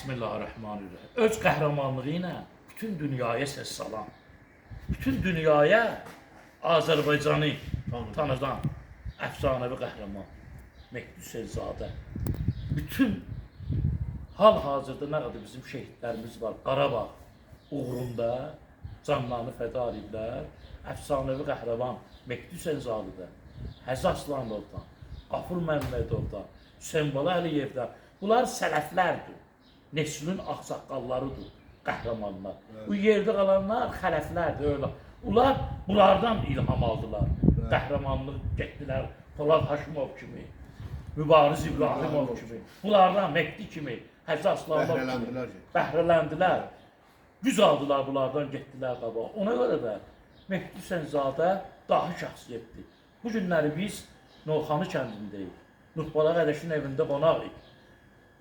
Bismillahirrahmanirrahim. Öz qəhrəmanlığı ilə bütün dünyaya səs salan, bütün dünyaya Azərbaycanı tanıdan əfsanəvi qəhrəman Mehdi Hüseynzadə. Bütün hal-hazırda nə qədər bizim şəhidlərimiz var. Qarabağ uğrunda canlarını fəda ediblər. Əfsanəvi qəhrəman Mehdi Hüseynzadədən, Həzi Aslanovdan, Qafur Məmmədovdan, Hüseynbala Əliyevdən. Bunlar sələflərdir. Neslin ağsaqqallarıdır, qəhrəmanlar. Bu yerdə qalanlar xələflərdir, öyle. Bunlar bunlardan ilham aldılar. Qəhrəmanlıq getdilər, Polad Haşimov kimi, Mübariz İbrahimov kimi, bunlardan Mehdi kimi, Həzi Aslanov kimi bəhrələndilər. Güc aldılar bunlardan, getdilər qabağa. Ona görə də Mehdi Hüseynzadə dahi şəxsiyyətdir. Bu günləri biz Novxanı kəndindəyik. Nuhbala Qədəşin evində qonağıyıq.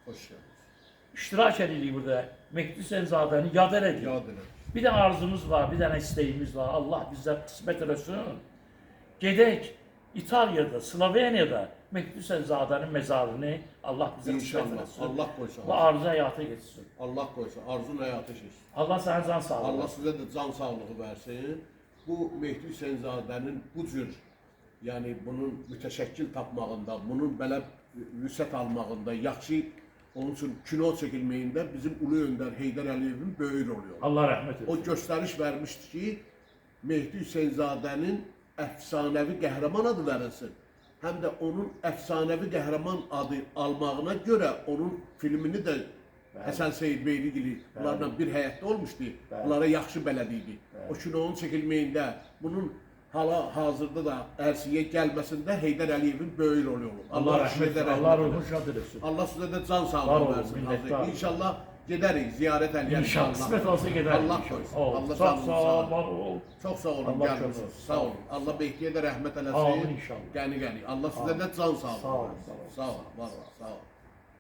Hoş geldiniz. İştirak edirik burada. Mehdi Hüseynzadəni yad edirik. Bir də arzumuz var, bir dənə istəyimiz var. Allah bizə qismət eləsin. Gedək İtaliyada, Sloveniyada Mehdi Hüseynzadənin mezarını Allah bizə qismət eləsin. Allah koysun. Bu arzu həyata geçsin. Allah koysun. Arzun hayata geçsin. Allah sana can sağlığı. Allah size de can sağlığı versin. Bu Mehdi Hüseynzadənin bu cür, yani bunun müteşekkil tapmağında, bunun belə vüsət almağında, yaxşı onun için kino çekilmeyinde bizim Ulu Önder Heydər Əliyevin böyük rolü olur. Allah rəhmət etsin. O göstəriş vermişti ki, Mehdi Hüseynzadənin əfsanəvi qəhrəman adı verilsin. Hem de onun əfsanəvi qəhrəman adı almağına göre onun filmini de Həsən Seyidbeyligili bunlardan bir həyətdə olmuşdu. Bunlara yaxşı bələd idi. O kinonun çəkilməyində bunun hazırda da ərsiyə gəlməsində Heydər Əliyevin böyük rolü olur. Allah rəhmət etsin. Allah ruhunu şad eləsin. Allah sizə də can sağlığı versin. İnşallah gedərik, ziyarət eləyərik. İnşallah. Qismət olsa gedərik. Allah koysun. Allah Çok sağ ol, var ol. Çok sağ olun, Allah gəlmişsiniz. korusun. Sağ olun. Allah Mehdiyə də rəhmət eləsin. Amin inşallah. Qəni. Allah sizə də can sağlığı Sağ ol, versin. sağ ol. Sağ ol, var ol, sağ ol.